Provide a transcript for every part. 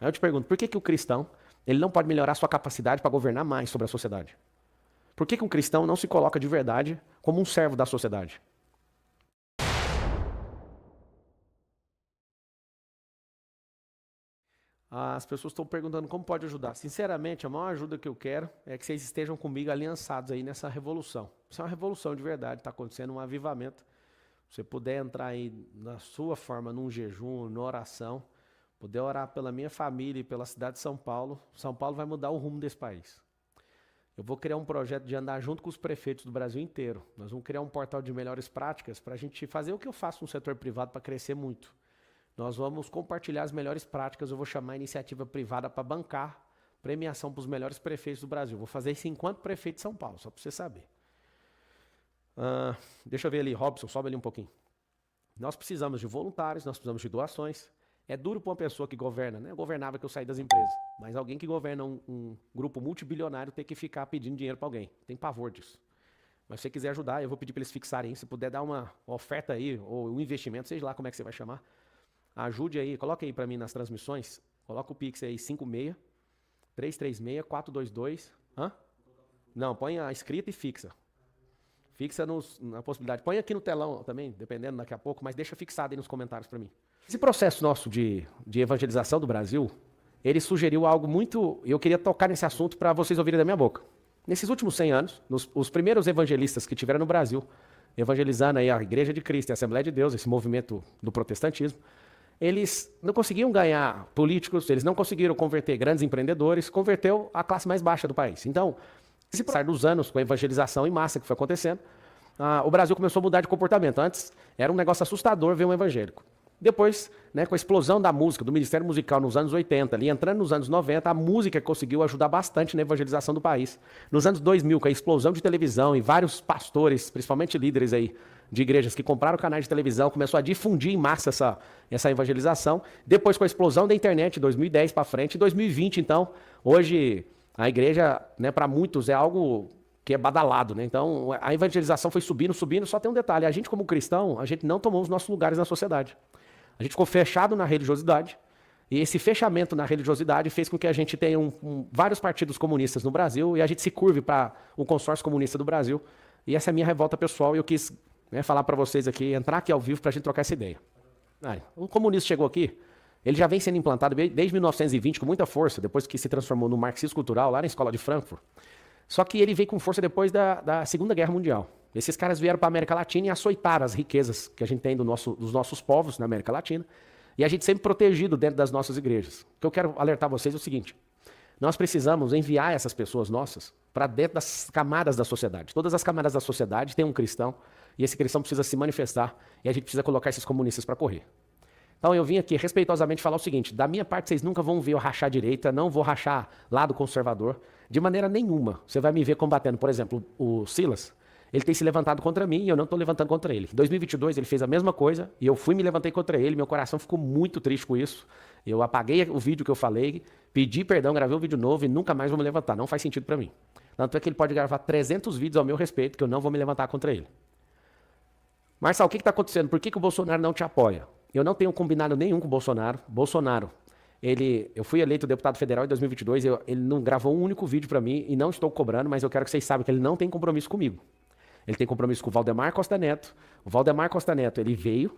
Aí eu te pergunto, por que que o cristão ele não pode melhorar sua capacidade para governar mais sobre a sociedade? Por que que um cristão não se coloca de verdade como um servo da sociedade? As pessoas estão perguntando como pode ajudar. Sinceramente, a maior ajuda que eu quero é que vocês estejam comigo aliançados aí nessa revolução. Isso é uma revolução de verdade, está acontecendo um avivamento. Se você puder entrar aí na sua forma, num jejum, numa oração, puder orar pela minha família e pela cidade de São Paulo, São Paulo vai mudar o rumo desse país. Eu vou criar um projeto de andar junto com os prefeitos do Brasil inteiro. Nós vamos criar um portal de melhores práticas para a gente fazer o que eu faço no setor privado para crescer muito. Nós vamos compartilhar as melhores práticas, eu vou chamar a iniciativa privada para bancar premiação para os melhores prefeitos do Brasil. Vou fazer isso enquanto prefeito de São Paulo, só para você saber. Deixa eu ver ali, Robson, sobe ali um pouquinho. Nós precisamos de voluntários, nós precisamos de doações. É duro para uma pessoa que governa, né? Eu governava que eu saí das empresas. Mas alguém que governa um grupo multibilionário tem que ficar pedindo dinheiro para alguém. Tem pavor disso. Mas se você quiser ajudar, eu vou pedir para eles fixarem. Se puder dar uma oferta aí, ou um investimento, seja lá como é que você vai chamar. Ajude aí, coloque aí para mim nas transmissões. Coloca o Pix aí, 56-336-422. Hã? Não, põe a escrita e fixa. Fixa na possibilidade. Põe aqui no telão também, dependendo daqui a pouco, mas deixa fixado aí nos comentários para mim. Esse processo nosso de evangelização do Brasil, ele sugeriu algo muito... Eu queria tocar nesse assunto para vocês ouvirem da minha boca. Nesses últimos 100 anos, os primeiros evangelistas que tiveram no Brasil, evangelizando aí a Igreja de Cristo e a Assembleia de Deus, esse movimento do protestantismo, eles não conseguiam ganhar políticos, eles não conseguiram converter grandes empreendedores, converteu a classe mais baixa do país. Então, se passar dos anos com a evangelização em massa que foi acontecendo, o Brasil começou a mudar de comportamento. Antes, era um negócio assustador ver um evangélico. Depois, né, com a explosão da música, do Ministério Musical nos anos 80, ali entrando nos anos 90, a música conseguiu ajudar bastante na evangelização do país. Nos anos 2000, com a explosão de televisão e vários pastores, principalmente líderes aí de igrejas que compraram canais de televisão, começou a difundir em massa essa evangelização. Depois, com a explosão da internet, 2010 para frente, 2020, então, hoje a igreja, né, para muitos, é algo que é badalado, né? Então, a evangelização foi subindo, subindo, só tem um detalhe, a gente como cristão, a gente não tomou os nossos lugares na sociedade. A gente ficou fechado na religiosidade, e esse fechamento na religiosidade fez com que a gente tenha vários partidos comunistas no Brasil, e a gente se curve para o consórcio comunista do Brasil. E essa é a minha revolta pessoal, e eu quis, né, falar para vocês aqui, entrar aqui ao vivo para a gente trocar essa ideia. O comunista chegou aqui, ele já vem sendo implantado desde 1920 com muita força, depois que se transformou no marxismo cultural, lá na escola de Frankfurt. Só que ele veio com força depois da Segunda Guerra Mundial. Esses caras vieram para a América Latina e açoitaram as riquezas que a gente tem dos nossos povos na América Latina. E a gente sempre protegido dentro das nossas igrejas. O que eu quero alertar vocês é o seguinte: nós precisamos enviar essas pessoas nossas para dentro das camadas da sociedade. Todas as camadas da sociedade têm um cristão, e esse cristão precisa se manifestar, e a gente precisa colocar esses comunistas para correr. Então eu vim aqui respeitosamente falar o seguinte: da minha parte vocês nunca vão ver eu rachar a direita, não vou rachar lado conservador, de maneira nenhuma. Você vai me ver combatendo, por exemplo, o Silas, ele tem se levantado contra mim e eu não estou levantando contra ele. Em 2022 ele fez a mesma coisa e eu me levantei contra ele, meu coração ficou muito triste com isso. Eu apaguei o vídeo que eu falei, pedi perdão, gravei um vídeo novo e nunca mais vou me levantar, não faz sentido para mim. Tanto é que ele pode gravar 300 vídeos ao meu respeito que eu não vou me levantar contra ele. Marçal, o que está acontecendo? Por que o Bolsonaro não te apoia? Eu não tenho combinado nenhum com o Bolsonaro. Eu fui eleito deputado federal em 2022, ele não gravou um único vídeo para mim e não estou cobrando, mas eu quero que vocês saibam que ele não tem compromisso comigo. Ele tem compromisso com o Valdemar Costa Neto. O Valdemar Costa Neto, ele veio,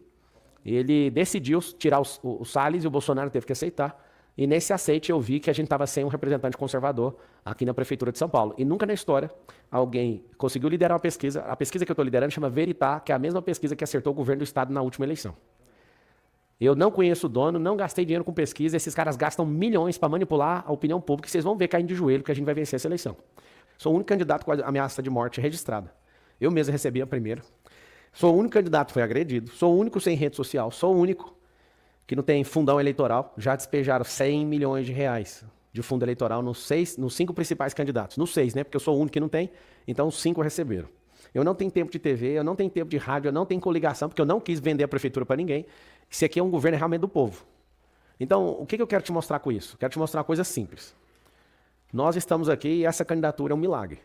ele decidiu tirar o Salles e o Bolsonaro teve que aceitar. E nesse aceite eu vi que a gente estava sem um representante conservador aqui na Prefeitura de São Paulo. E nunca na história alguém conseguiu liderar uma pesquisa. A pesquisa que eu estou liderando chama Veritá, que é a mesma pesquisa que acertou o governo do Estado na última eleição. Eu não conheço o dono, não gastei dinheiro com pesquisa. Esses caras gastam milhões para manipular a opinião pública. Vocês vão ver caindo de joelho que a gente vai vencer essa eleição. Sou o único candidato com ameaça de morte registrada. Eu mesmo recebi a primeira. Sou o único candidato que foi agredido. Sou o único sem rede social. Sou o único que não tem fundão eleitoral. Já despejaram 100 milhões de reais de fundo eleitoral nos 5 principais candidatos. Nos 6, né? Porque eu sou o único que não tem. Então os 5 receberam. Eu não tenho tempo de TV, eu não tenho tempo de rádio, eu não tenho coligação, porque eu não quis vender a prefeitura para ninguém. Esse aqui é um governo realmente do povo. Então, o que eu quero te mostrar com isso? Quero te mostrar uma coisa simples. Nós estamos aqui e essa candidatura é um milagre.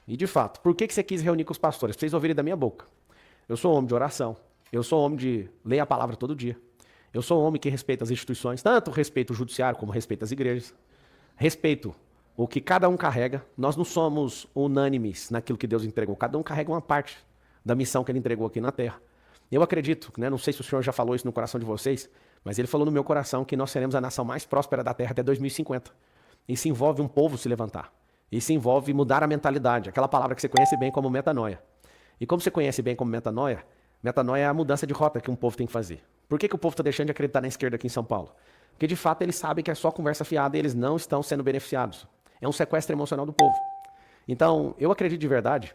E, de fato, por que você quis reunir com os pastores? Pra vocês ouvirem da minha boca. Eu sou homem de oração. Eu sou homem de ler a palavra todo dia. Eu sou um homem que respeita as instituições, tanto respeito o judiciário como respeito as igrejas. Respeito o que cada um carrega. Nós não somos unânimes naquilo que Deus entregou. Cada um carrega uma parte da missão que ele entregou aqui na terra. Eu acredito, né, não sei se o Senhor já falou isso no coração de vocês, mas ele falou no meu coração que nós seremos a nação mais próspera da terra até 2050. Isso envolve um povo se levantar. Isso envolve mudar a mentalidade, aquela palavra que você conhece bem como metanoia. E como você conhece bem como metanoia, metanoia é a mudança de rota que um povo tem que fazer. Por que o povo está deixando de acreditar na esquerda aqui em São Paulo? Porque de fato eles sabem que é só conversa fiada e eles não estão sendo beneficiados. É um sequestro emocional do povo. Então, eu acredito de verdade,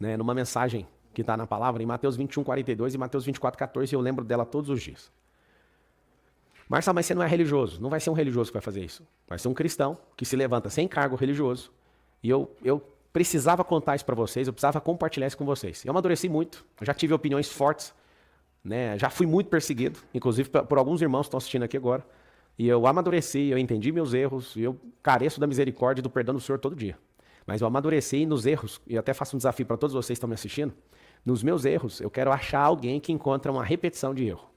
né, numa mensagem que está na palavra, em Mateus 21:42 e Mateus 24:14, e eu lembro dela todos os dias. Marcelo, mas você não é religioso. Não vai ser um religioso que vai fazer isso. Vai ser um cristão que se levanta sem cargo religioso. E eu precisava contar isso para vocês, eu precisava compartilhar isso com vocês. Eu amadureci muito, eu já tive opiniões fortes, né? Já fui muito perseguido, inclusive por alguns irmãos que estão assistindo aqui agora. E eu amadureci, eu entendi meus erros, e eu careço da misericórdia e do perdão do Senhor todo dia. Mas eu amadureci nos erros, e eu até faço um desafio para todos vocês que estão me assistindo. Nos meus erros, eu quero achar alguém que encontra uma repetição de erro.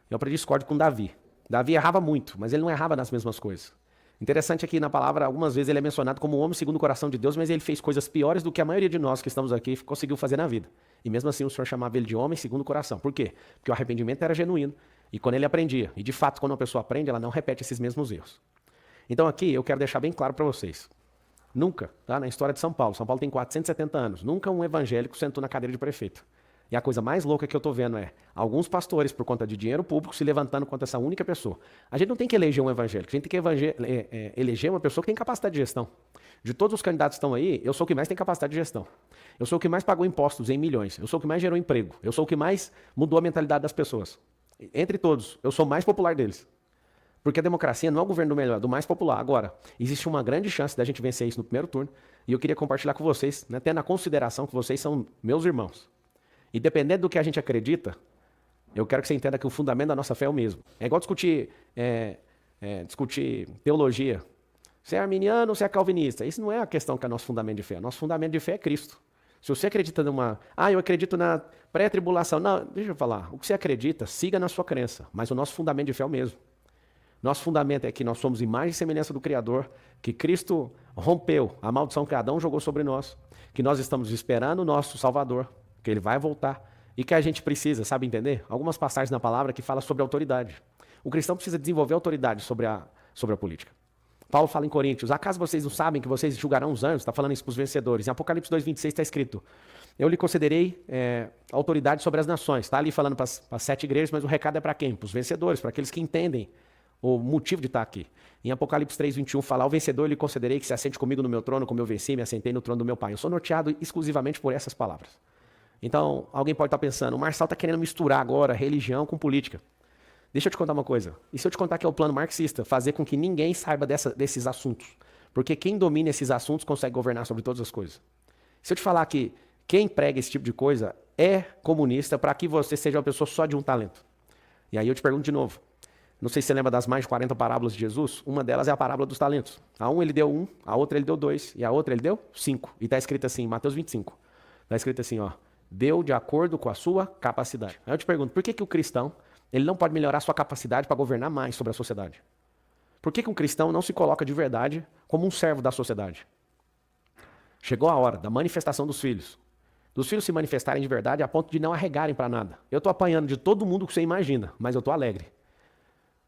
Eu aprendi discórdia com Davi. Davi errava muito, mas ele não errava nas mesmas coisas. Interessante aqui na palavra, algumas vezes ele é mencionado como um homem segundo o coração de Deus, mas ele fez coisas piores do que a maioria de nós que estamos aqui conseguiu fazer na vida. E mesmo assim o Senhor chamava ele de homem segundo o coração. Por quê? Porque o arrependimento era genuíno. E quando ele aprendia, e de fato quando uma pessoa aprende, ela não repete esses mesmos erros. Então aqui eu quero deixar bem claro para vocês. Nunca, tá, na história de São Paulo tem 470 anos, nunca um evangélico sentou na cadeira de prefeito. E a coisa mais louca que eu estou vendo é alguns pastores, por conta de dinheiro público, se levantando contra essa única pessoa. A gente não tem que eleger um evangélico, a gente tem que eleger uma pessoa que tem capacidade de gestão. De todos os candidatos que estão aí, eu sou o que mais tem capacidade de gestão. Eu sou o que mais pagou impostos em milhões. Eu sou o que mais gerou emprego. Eu sou o que mais mudou a mentalidade das pessoas. Entre todos, eu sou o mais popular deles. Porque a democracia não é o governo do melhor, é do mais popular. Agora, existe uma grande chance da gente vencer isso no primeiro turno. E eu queria compartilhar com vocês, né, tendo a consideração que vocês são meus irmãos. E dependendo do que a gente acredita, eu quero que você entenda que o fundamento da nossa fé é o mesmo. É igual discutir teologia. Você é arminiano ou você é calvinista? Isso não é a questão que é nosso fundamento de fé. Nosso fundamento de fé é Cristo. Se você acredita numa... eu acredito na pré-tribulação. Não, deixa eu falar. O que você acredita, siga na sua crença. Mas o nosso fundamento de fé é o mesmo. Nosso fundamento é que nós somos imagem e semelhança do Criador, que Cristo rompeu a maldição que Adão jogou sobre nós, que nós estamos esperando o nosso Salvador, que ele vai voltar, e que a gente precisa, sabe entender? Algumas passagens na palavra que falam sobre autoridade. O cristão precisa desenvolver autoridade sobre a política. Paulo fala em Coríntios, acaso vocês não sabem que vocês julgarão os anjos? Está falando isso para os vencedores. Em Apocalipse 2:26 está escrito, eu lhe concederei autoridade sobre as nações. Está ali falando para as 7 igrejas, mas o recado é para quem? Para os vencedores, para aqueles que entendem o motivo de estar aqui. Em Apocalipse 3:21 fala, ao vencedor eu lhe concederei que se assente comigo no meu trono, como eu venci, me assentei no trono do meu pai. Eu sou norteado exclusivamente por essas palavras. Então, alguém pode estar pensando, o Marçal está querendo misturar agora religião com política. Deixa eu te contar uma coisa. E se eu te contar que é o plano marxista, fazer com que ninguém saiba desses assuntos? Porque quem domina esses assuntos consegue governar sobre todas as coisas. Se eu te falar que quem prega esse tipo de coisa é comunista para que você seja uma pessoa só de um talento. E aí eu te pergunto de novo. Não sei se você lembra das mais de 40 parábolas de Jesus. Uma delas é a parábola dos talentos. A um ele deu 1, a outra ele deu 2 e a outra ele deu 5. E está escrito assim, Mateus 25. Está escrito assim, ó. Deu de acordo com a sua capacidade. Aí eu te pergunto, por que o cristão ele não pode melhorar a sua capacidade para governar mais sobre a sociedade? Por que um cristão não se coloca de verdade como um servo da sociedade? Chegou a hora da manifestação dos filhos. Dos filhos se manifestarem de verdade a ponto de não arregarem para nada. Eu estou apanhando de todo mundo que você imagina, mas eu estou alegre.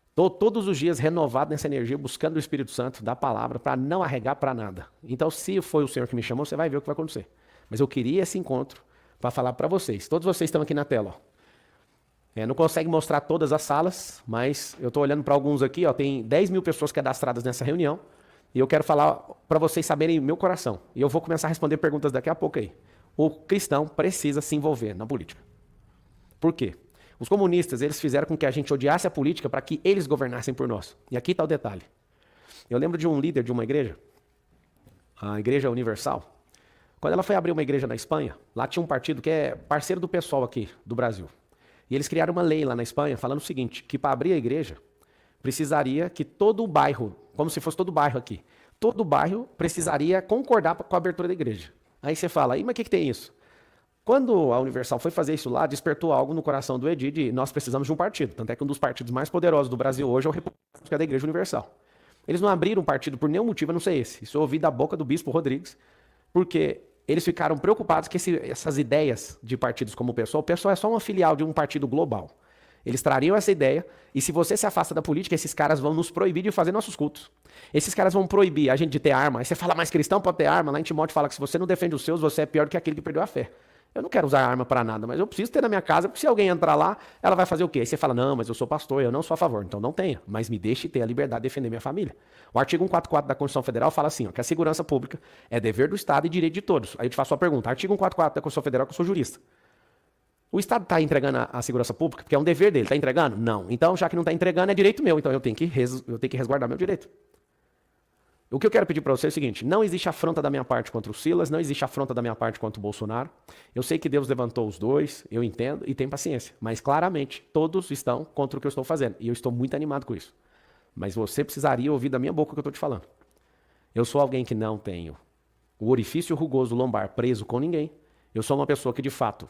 Estou todos os dias renovado nessa energia, buscando o Espírito Santo, da palavra, para não arregar para nada. Então, se foi o Senhor que me chamou, você vai ver o que vai acontecer. Mas eu queria esse encontro para falar para vocês. Todos vocês estão aqui na tela. Ó. Não consegue mostrar todas as salas, mas eu estou olhando para alguns aqui. Ó, tem 10 mil pessoas cadastradas nessa reunião. E eu quero falar para vocês saberem meu coração. E eu vou começar a responder perguntas daqui a pouco aí. O cristão precisa se envolver na política. Por quê? Os comunistas, eles fizeram com que a gente odiasse a política para que eles governassem por nós. E aqui está o detalhe. Eu lembro de um líder de uma igreja, a Igreja Universal. Quando ela foi abrir uma igreja na Espanha, lá tinha um partido que é parceiro do pessoal aqui do Brasil. E eles criaram uma lei lá na Espanha falando o seguinte, que para abrir a igreja, precisaria que todo o bairro, como se fosse todo o bairro aqui, todo o bairro precisaria concordar com a abertura da igreja. Aí você fala, mas o que tem isso? Quando a Universal foi fazer isso lá, despertou algo no coração do Edi de nós precisamos de um partido. Tanto é que um dos partidos mais poderosos do Brasil hoje é o Republicano, que é da Igreja Universal. Eles não abriram um partido por nenhum motivo, a não ser esse. Isso eu ouvi da boca do Bispo Rodrigues, porque eles ficaram preocupados que essas ideias de partidos como o PSOL é só uma filial de um partido global. Eles trariam essa ideia, e se você se afasta da política, esses caras vão nos proibir de fazer nossos cultos. Esses caras vão proibir a gente de ter arma. Aí você fala, mas cristão pode ter arma? Lá em Timóteo fala que se você não defende os seus, você é pior do que aquele que perdeu a fé. Eu não quero usar arma para nada, mas eu preciso ter na minha casa, porque se alguém entrar lá, ela vai fazer o quê? Aí você fala, não, mas eu sou pastor, eu não sou a favor. Então não tenha, mas me deixe ter a liberdade de defender minha família. O artigo 144 da Constituição Federal fala assim, ó, que a segurança pública é dever do Estado e direito de todos. Aí eu te faço a pergunta, artigo 144 da Constituição Federal, que eu sou jurista. O Estado está entregando a segurança pública, porque é um dever dele, está entregando? Não. Então, já que não está entregando, é direito meu, então eu tenho que resguardar meu direito. O que eu quero pedir para você é o seguinte, não existe afronta da minha parte contra o Silas, não existe afronta da minha parte contra o Bolsonaro. Eu sei que Deus levantou os dois, eu entendo e tenho paciência, mas claramente todos estão contra o que eu estou fazendo e eu estou muito animado com isso. Mas você precisaria ouvir da minha boca o que eu estou te falando. Eu sou alguém que não tenho o orifício rugoso lombar preso com ninguém. Eu sou uma pessoa que de fato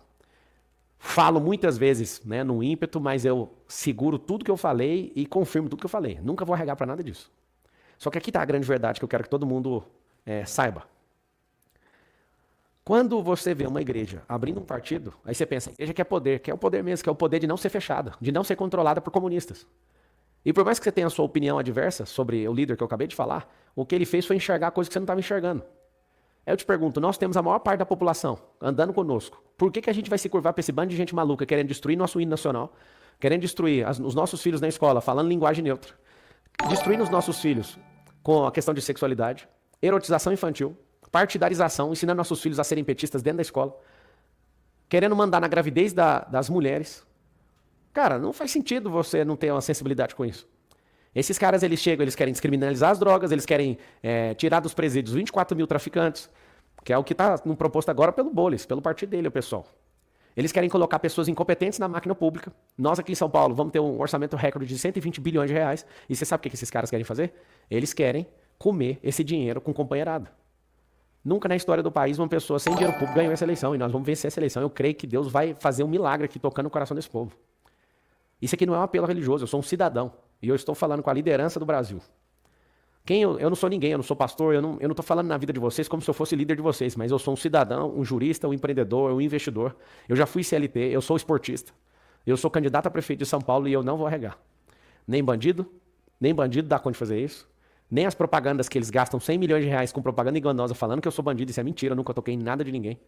falo muitas vezes, né, no ímpeto, mas eu seguro tudo que eu falei e confirmo tudo que eu falei. Nunca vou arregar para nada disso. Só que aqui está a grande verdade que eu quero que todo mundo saiba. Quando você vê uma igreja abrindo um partido, aí você pensa, a igreja quer poder, que é o poder mesmo, que é o poder de não ser fechada, de não ser controlada por comunistas. E por mais que você tenha a sua opinião adversa sobre o líder que eu acabei de falar, o que ele fez foi enxergar coisas que você não estava enxergando. Aí eu te pergunto, nós temos a maior parte da população andando conosco. Por que a gente vai se curvar para esse bando de gente maluca querendo destruir nosso hino nacional, querendo destruir os nossos filhos na escola, falando linguagem neutra, destruindo os nossos filhos com a questão de sexualidade, erotização infantil, partidarização, ensinando nossos filhos a serem petistas dentro da escola, querendo mandar na gravidez das mulheres. Cara, não faz sentido você não ter uma sensibilidade com isso. Esses caras, eles chegam, eles querem descriminalizar as drogas, eles querem tirar dos presídios 24 mil traficantes, que é o que está proposto agora pelo Boles, pelo partido dele, o pessoal. Eles querem colocar pessoas incompetentes na máquina pública. Nós aqui em São Paulo vamos ter um orçamento recorde de 120 bilhões de reais. E você sabe o que esses caras querem fazer? Eles querem comer esse dinheiro com companheirada. Nunca na história do país uma pessoa sem dinheiro público ganhou essa eleição. E nós vamos vencer essa eleição. Eu creio que Deus vai fazer um milagre aqui tocando o coração desse povo. Isso aqui não é um apelo religioso, eu sou um cidadão. E eu estou falando com a liderança do Brasil. Eu não sou ninguém, eu não sou pastor, eu não estou falando na vida de vocês como se eu fosse líder de vocês, mas eu sou um cidadão, um jurista, um empreendedor, um investidor. Eu já fui CLT, eu sou esportista. Eu sou candidato a prefeito de São Paulo e eu não vou arregar. Nem bandido dá conta de fazer isso. Nem as propagandas que eles gastam 100 milhões de reais com propaganda enganosa falando que eu sou bandido, isso é mentira, eu nunca toquei em nada de ninguém.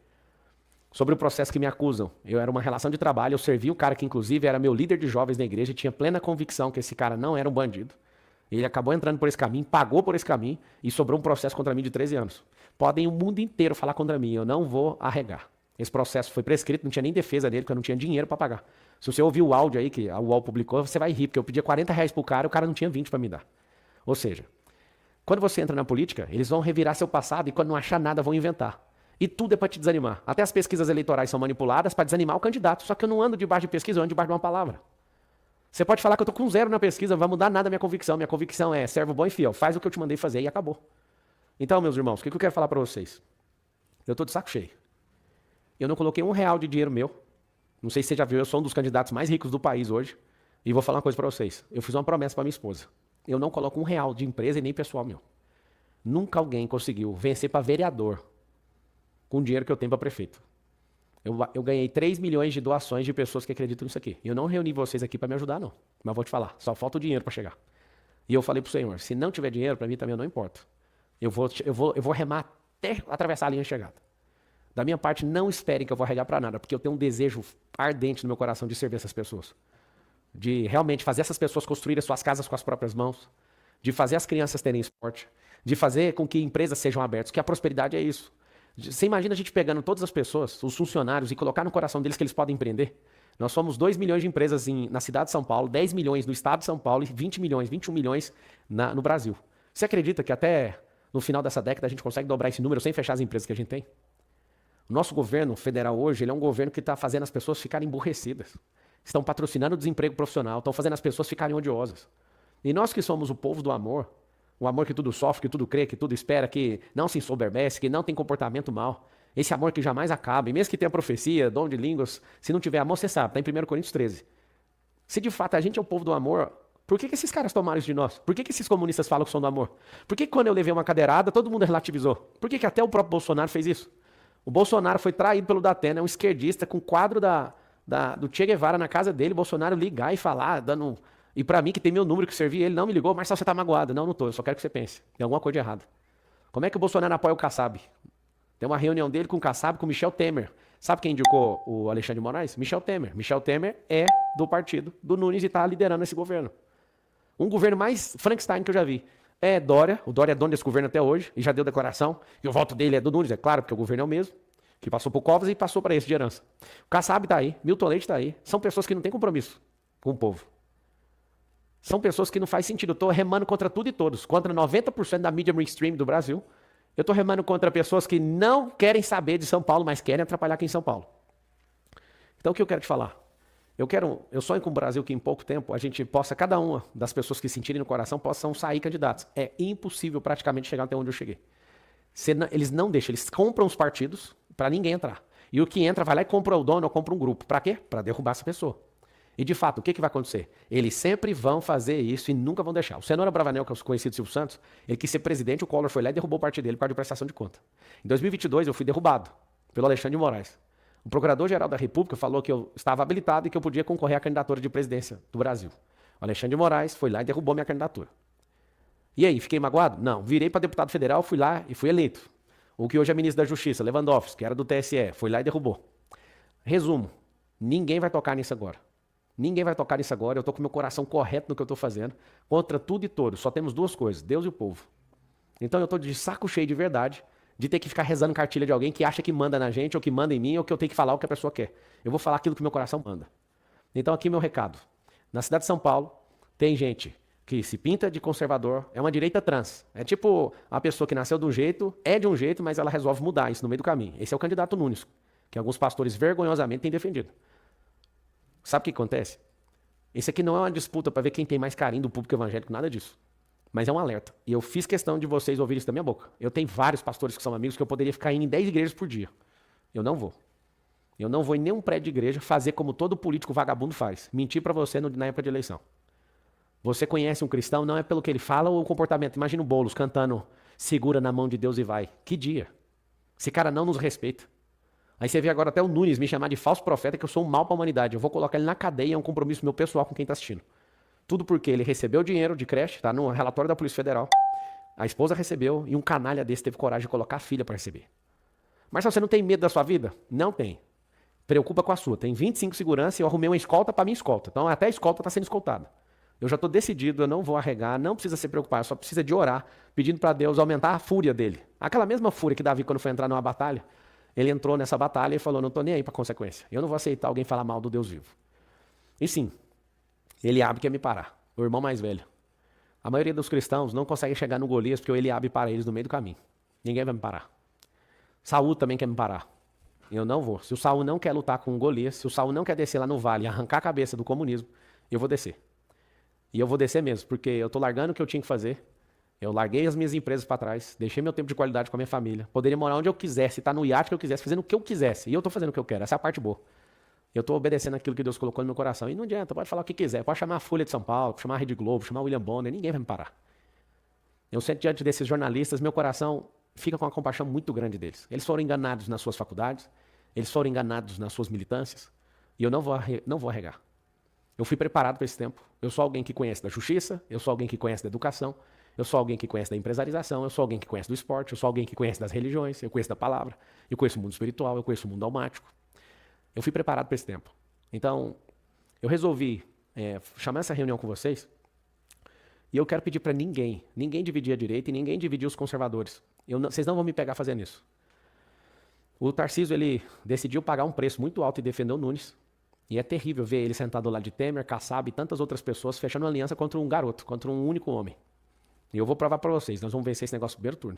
Sobre o processo que me acusam, eu era uma relação de trabalho, eu servi o cara que inclusive era meu líder de jovens na igreja e tinha plena convicção que esse cara não era um bandido. Ele acabou entrando por esse caminho, pagou por esse caminho e sobrou um processo contra mim de 13 anos. Podem o mundo inteiro falar contra mim, eu não vou arregar. Esse processo foi prescrito, não tinha nem defesa dele, porque eu não tinha dinheiro para pagar. Se você ouvir o áudio aí que a UOL publicou, você vai rir, porque eu pedia 40 reais pro cara e o cara não tinha 20 para me dar. Ou seja, quando você entra na política, eles vão revirar seu passado e quando não achar nada, vão inventar. E tudo é para te desanimar. Até as pesquisas eleitorais são manipuladas para desanimar o candidato. Só que eu não ando debaixo de pesquisa, eu ando debaixo de uma palavra. Você pode falar que eu estou com 0 na pesquisa, não vai mudar nada a minha convicção. Minha convicção é servo bom e fiel. Faz o que eu te mandei fazer e acabou. Então, meus irmãos, o que eu quero falar para vocês? Eu estou de saco cheio. Eu não coloquei R$1 de dinheiro meu. Não sei se você já viu, eu sou um dos candidatos mais ricos do país hoje. E vou falar uma coisa para vocês. Eu fiz uma promessa para minha esposa. Eu não coloco R$1 de empresa e nem pessoal meu. Nunca alguém conseguiu vencer para vereador com o dinheiro que eu tenho para prefeito. Eu ganhei 3 milhões de doações de pessoas que acreditam nisso aqui. Eu não reuni vocês aqui para me ajudar, não. Mas vou te falar, só falta o dinheiro para chegar. E eu falei pro Senhor, se não tiver dinheiro, para mim também não importa. Eu vou remar até atravessar a linha de chegada. Da minha parte, não esperem que eu vou arregar para nada, porque eu tenho um desejo ardente no meu coração de servir essas pessoas. De realmente fazer essas pessoas construírem suas casas com as próprias mãos. De fazer as crianças terem esporte. De fazer com que empresas sejam abertas, que a prosperidade é isso. Você imagina a gente pegando todas as pessoas, os funcionários, e colocar no coração deles que eles podem empreender? Nós somos 2 milhões de empresas na cidade de São Paulo, 10 milhões no estado de São Paulo e 20 milhões, 21 milhões no Brasil. Você acredita que até no final dessa década a gente consegue dobrar esse número sem fechar as empresas que a gente tem? O nosso governo federal hoje ele é um governo que está fazendo as pessoas ficarem emburrecidas. Estão patrocinando o desemprego profissional, estão fazendo as pessoas ficarem odiosas. E nós que somos o povo do amor, o amor que tudo sofre, que tudo crê, que tudo espera, que não se ensoberbece, que não tem comportamento mal. Esse amor que jamais acaba. E mesmo que tenha profecia, dom de línguas, se não tiver amor, você sabe, está em 1 Coríntios 13. Se de fato a gente é o povo do amor, por que esses caras tomaram isso de nós? Por que esses comunistas falam que são do amor? Por que quando eu levei uma cadeirada, todo mundo relativizou? Por que até o próprio Bolsonaro fez isso? O Bolsonaro foi traído pelo Datena, é um esquerdista com quadro do Che Guevara na casa dele, Bolsonaro ligar e falar, dando... E pra mim, que tem meu número que servia, ele não me ligou, Marcelo, você tá magoado. Não tô, eu só quero que você pense. Tem alguma coisa de errado. Como é que o Bolsonaro apoia o Kassab? Tem uma reunião dele com o Kassab, com o Michel Temer. Sabe quem indicou o Alexandre de Moraes? Michel Temer. Michel Temer é do partido do Nunes e está liderando esse governo. Um governo mais Frankenstein que eu já vi. É Dória. O Dória é dono desse governo até hoje e já deu declaração. E o voto dele é do Nunes, é claro, porque o governo é o mesmo. Que passou por Covas e passou para esse de herança. O Kassab está aí. Milton Leite está aí. São pessoas que não têm compromisso com o povo. São pessoas que não faz sentido. Eu estou remando contra tudo e todos. Contra 90% da mídia mainstream do Brasil. Eu estou remando contra pessoas que não querem saber de São Paulo, mas querem atrapalhar aqui em São Paulo. Então o que eu quero te falar? Eu sonho com o Brasil que em pouco tempo a gente possa, cada uma das pessoas que sentirem no coração, possam sair candidatos. É impossível praticamente chegar até onde eu cheguei. Eles não deixam, eles compram os partidos para ninguém entrar. E o que entra vai lá e compra o dono ou compra um grupo. Para quê? Para derrubar essa pessoa. E de fato, o que vai acontecer? Eles sempre vão fazer isso e nunca vão deixar. O Cenoura Bravanel, que é o conhecido Silvio Santos, ele quis ser presidente, o Collor foi lá e derrubou o partido dele por causa de prestação de conta. Em 2022 eu fui derrubado pelo Alexandre de Moraes. O Procurador-Geral da República falou que eu estava habilitado e que eu podia concorrer à candidatura de presidência do Brasil. O Alexandre de Moraes foi lá e derrubou minha candidatura. E aí, fiquei magoado? Não. Virei para deputado federal, fui lá e fui eleito. O que hoje é ministro da Justiça, Lewandowski, que era do TSE, foi lá e derrubou. Resumo, ninguém vai tocar nisso agora. Ninguém vai tocar nisso agora, eu estou com o meu coração correto no que eu estou fazendo, contra tudo e todos. Só temos duas coisas, Deus e o povo. Então eu estou de saco cheio de verdade, de ter que ficar rezando cartilha de alguém que acha que manda na gente, ou que manda em mim, ou que eu tenho que falar o que a pessoa quer. Eu vou falar aquilo que meu coração manda. Então aqui meu recado. Na cidade de São Paulo, tem gente que se pinta de conservador, é uma direita trans. É tipo uma pessoa que nasceu de um jeito, é de um jeito, mas ela resolve mudar isso no meio do caminho. Esse é o candidato Nunes, que alguns pastores vergonhosamente têm defendido. Sabe o que acontece? Esse aqui não é uma disputa para ver quem tem mais carinho do público evangélico, nada disso. Mas é um alerta. E eu fiz questão de vocês ouvirem isso da minha boca. Eu tenho vários pastores que são amigos que eu poderia ficar indo em 10 igrejas por dia. Eu não vou. Eu não vou em nenhum prédio de igreja fazer como todo político vagabundo faz. Mentir para você na época de eleição. Você conhece um cristão, não é pelo que ele fala ou o comportamento. Imagina o Boulos cantando segura na mão de Deus e vai. Que dia. Esse cara não nos respeita. Aí você vê agora até o Nunes me chamar de falso profeta, que eu sou um mal para a humanidade. Eu vou colocar ele na cadeia, é um compromisso meu pessoal com quem está assistindo. Tudo porque ele recebeu dinheiro de creche, tá no relatório da Polícia Federal. A esposa recebeu e um canalha desse teve coragem de colocar a filha para receber. Marcelo, você não tem medo da sua vida? Não tem. Preocupa com a sua. Tem 25 segurança e eu arrumei uma escolta para minha escolta. Então até a escolta está sendo escoltada. Eu já estou decidido, eu não vou arregar, não precisa se preocupar, só precisa de orar, pedindo para Deus aumentar a fúria dele. Aquela mesma fúria que Davi, quando foi entrar numa batalha, ele entrou nessa batalha e falou, não estou nem aí para consequência. Eu não vou aceitar alguém falar mal do Deus vivo. E sim, Eliabe quer me parar, o irmão mais velho. A maioria dos cristãos não consegue chegar no Golias porque o Eliabe para eles no meio do caminho. Ninguém vai me parar. Saul também quer me parar. Eu não vou. Se o Saul não quer lutar com o Golias, se o Saul não quer descer lá no vale e arrancar a cabeça do comunismo, eu vou descer. E eu vou descer mesmo, porque eu estou largando o que eu tinha que fazer. Eu larguei as minhas empresas para trás, deixei meu tempo de qualidade com a minha família. Poderia morar onde eu quisesse, estar no iate que eu quisesse, fazendo o que eu quisesse. E eu estou fazendo o que eu quero, essa é a parte boa. Eu estou obedecendo aquilo que Deus colocou no meu coração. E não adianta, pode falar o que quiser. Pode chamar a Folha de São Paulo, chamar a Rede Globo, chamar o William Bonner, ninguém vai me parar. Eu sento diante desses jornalistas, meu coração fica com uma compaixão muito grande deles. Eles foram enganados nas suas faculdades, eles foram enganados nas suas militâncias, e eu não vou arregar. Eu fui preparado para esse tempo. Eu sou alguém que conhece da justiça, eu sou alguém que conhece da educação, eu sou alguém que conhece da empresarização, eu sou alguém que conhece do esporte, eu sou alguém que conhece das religiões, eu conheço da palavra, eu conheço o mundo espiritual, eu conheço o mundo almático. Eu fui preparado para esse tempo. Então, eu resolvi chamar essa reunião com vocês e eu quero pedir para ninguém dividir a direita e ninguém dividir os conservadores. Vocês não vão me pegar fazendo isso. O Tarcísio, ele decidiu pagar um preço muito alto e defender o Nunes. E é terrível ver ele sentado lá de Temer, Kassab e tantas outras pessoas fechando uma aliança contra um garoto, contra um único homem. E eu vou provar para vocês, nós vamos vencer esse negócio no primeiro turno.